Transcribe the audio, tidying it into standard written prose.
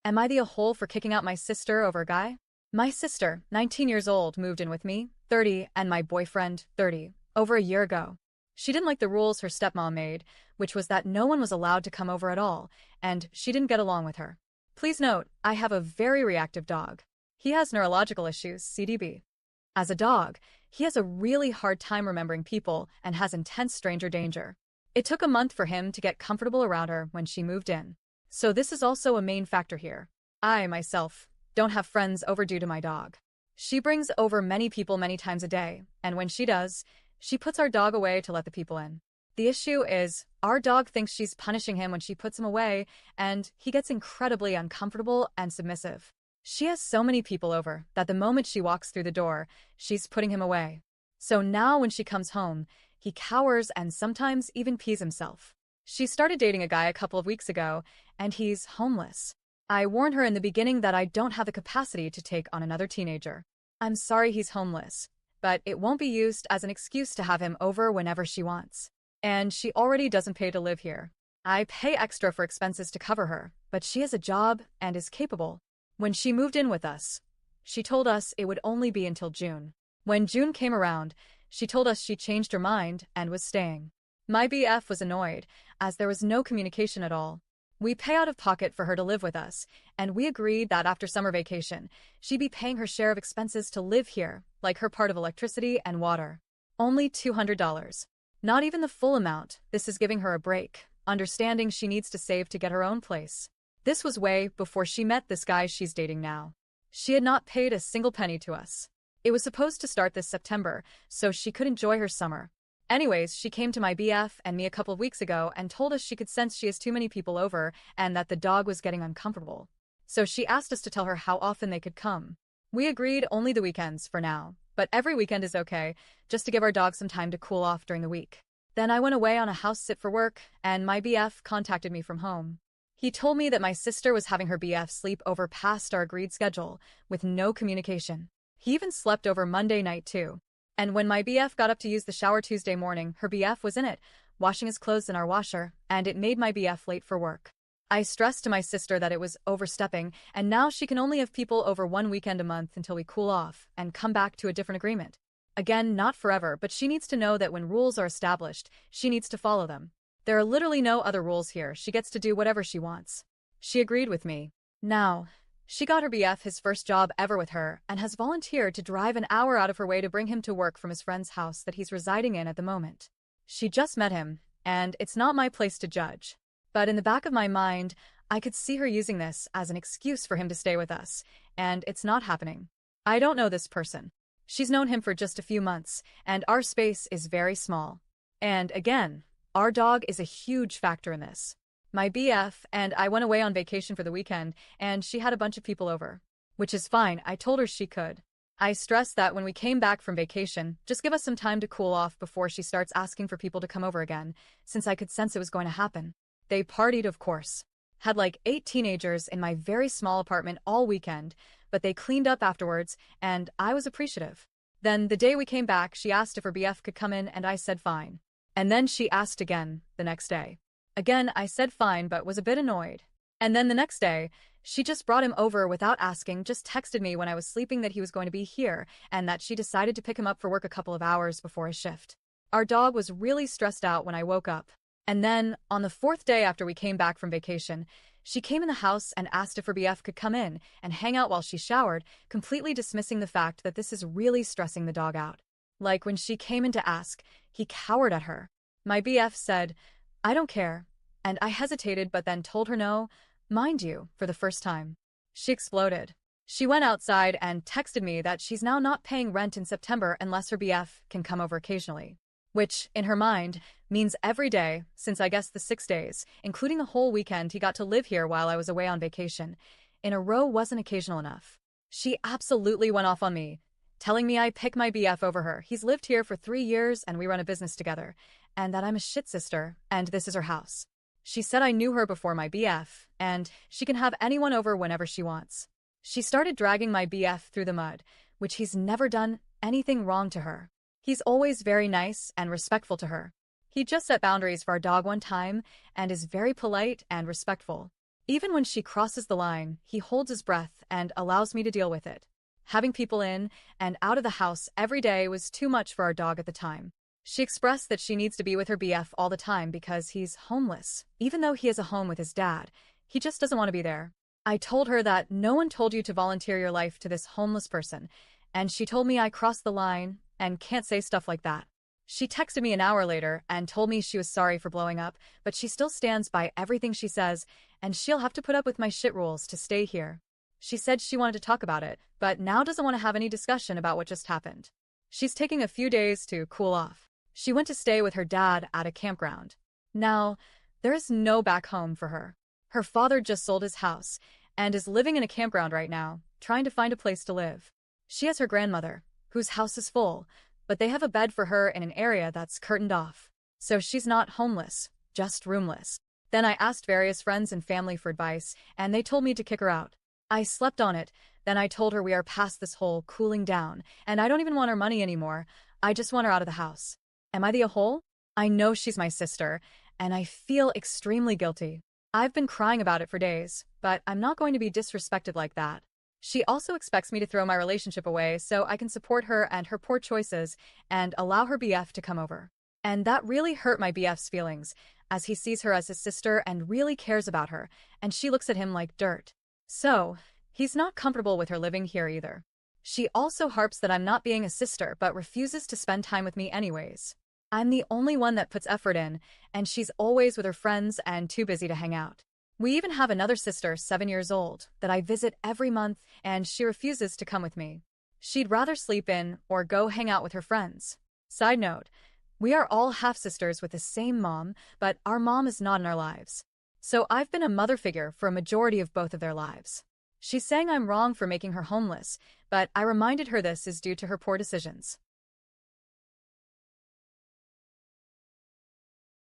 Am I the a-hole for kicking out my sister over a guy? My sister, 19 years old, moved in with me, 30, and my boyfriend, 30, over a year ago. She didn't like the rules her stepmom made, which was that no one was allowed to come over at all, and she didn't get along with her. Please note, I have a very reactive dog. He has neurological issues, CDB. As a dog, he has a really hard time remembering people and has intense stranger danger. It took a month for him to get comfortable around her when she moved in. So this is also a main factor here. I, myself, don't have friends over due to my dog. She brings over many people many times a day, and when she does, she puts our dog away to let the people in. The issue is, our dog thinks she's punishing him when she puts him away, and he gets incredibly uncomfortable and submissive. She has so many people over that the moment she walks through the door, she's putting him away. So now when she comes home, he cowers and sometimes even pees himself. She started dating a guy a couple of weeks ago, and he's homeless. I warned her in the beginning that I don't have the capacity to take on another teenager. I'm sorry he's homeless, but it won't be used as an excuse to have him over whenever she wants. And she already doesn't pay to live here. I pay extra for expenses to cover her, but she has a job and is capable. When she moved in with us, she told us it would only be until June. When June came around, she told us she changed her mind and was staying. My BF was annoyed, as there was no communication at all. We pay out of pocket for her to live with us, and we agreed that after summer vacation, she'd be paying her share of expenses to live here, like her part of electricity and water. Only $200. Not even the full amount. This is giving her a break, understanding she needs to save to get her own place. This was way before she met this guy she's dating now. She had not paid a single penny to us. It was supposed to start this September, so she could enjoy her summer. Anyways, she came to my BF and me a couple of weeks ago and told us she could sense she has too many people over and that the dog was getting uncomfortable. So she asked us to tell her how often they could come. We agreed only the weekends for now, but every weekend is okay, just to give our dog some time to cool off during the week. Then I went away on a house sit for work, and my BF contacted me from home. He told me that my sister was having her BF sleep over past our agreed schedule, with no communication. He even slept over Monday night too. And when my BF got up to use the shower Tuesday morning, her BF was in it, washing his clothes in our washer, and it made my BF late for work. I stressed to my sister that it was overstepping, and now she can only have people over one weekend a month until we cool off and come back to a different agreement. Again, not forever, but she needs to know that when rules are established, she needs to follow them. There are literally no other rules here. She gets to do whatever she wants. She agreed with me. Now, she got her BF his first job ever with her and has volunteered to drive an hour out of her way to bring him to work from his friend's house that he's residing in at the moment. She just met him, and it's not my place to judge. But in the back of my mind, I could see her using this as an excuse for him to stay with us, and it's not happening. I don't know this person. She's known him for just a few months, and our space is very small. And again, our dog is a huge factor in this. My BF and I went away on vacation for the weekend, and she had a bunch of people over. Which is fine, I told her she could. I stressed that when we came back from vacation, just give us some time to cool off before she starts asking for people to come over again, since I could sense it was going to happen. They partied, of course. Had like 8 teenagers in my very small apartment all weekend, but they cleaned up afterwards, and I was appreciative. Then the day we came back, she asked if her BF could come in, and I said fine. And then she asked again, the next day. Again, I said fine, but was a bit annoyed. And then the next day, she just brought him over without asking, just texted me when I was sleeping that he was going to be here, and that she decided to pick him up for work a couple of hours before his shift. Our dog was really stressed out when I woke up. And then, on the 4th day after we came back from vacation, she came in the house and asked if her BF could come in and hang out while she showered, completely dismissing the fact that this is really stressing the dog out. Like when she came in to ask, he cowered at her. My BF said, "I don't care," and I hesitated but then told her no, mind you, for the first time. She exploded. She went outside and texted me that she's now not paying rent in September unless her BF can come over occasionally. Which, in her mind, means every day, since I guess the 6 days, including the whole weekend he got to live here while I was away on vacation, in a row wasn't occasional enough. She absolutely went off on me, telling me I pick my BF over her. He's lived here for 3 years and we run a business together, and that I'm a shit sister, and this is her house. She said I knew her before my BF, and she can have anyone over whenever she wants. She started dragging my BF through the mud, which he's never done anything wrong to her. He's always very nice and respectful to her. He just set boundaries for our dog one time and is very polite and respectful. Even when she crosses the line, he holds his breath and allows me to deal with it. Having people in and out of the house every day was too much for our dog at the time. She expressed that she needs to be with her BF all the time because he's homeless. Even though he has a home with his dad, he just doesn't want to be there. I told her that no one told you to volunteer your life to this homeless person, and she told me I crossed the line and can't say stuff like that. She texted me an hour later and told me she was sorry for blowing up, but she still stands by everything she says, and she'll have to put up with my shit rules to stay here. She said she wanted to talk about it, but now doesn't want to have any discussion about what just happened. She's taking a few days to cool off. She went to stay with her dad at a campground. Now, there is no back home for her. Her father just sold his house and is living in a campground right now, trying to find a place to live. She has her grandmother, whose house is full, but they have a bed for her in an area that's curtained off. So she's not homeless, just roomless. Then I asked various friends and family for advice, and they told me to kick her out. I slept on it. Then I told her we are past this whole cooling down, and I don't even want her money anymore. I just want her out of the house. Am I the a-hole? I know she's my sister, and I feel extremely guilty. I've been crying about it for days, but I'm not going to be disrespected like that. She also expects me to throw my relationship away so I can support her and her poor choices and allow her BF to come over. And that really hurt my BF's feelings, as he sees her as his sister and really cares about her, and she looks at him like dirt. So, he's not comfortable with her living here either. She also harps that I'm not being a sister but refuses to spend time with me anyways. I'm the only one that puts effort in, and she's always with her friends and too busy to hang out. We even have another sister, 7 years old, that I visit every month, and she refuses to come with me. She'd rather sleep in or go hang out with her friends. Side note, we are all half-sisters with the same mom, but our mom is not in our lives. So I've been a mother figure for a majority of both of their lives. She's saying I'm wrong for making her homeless, but I reminded her this is due to her poor decisions.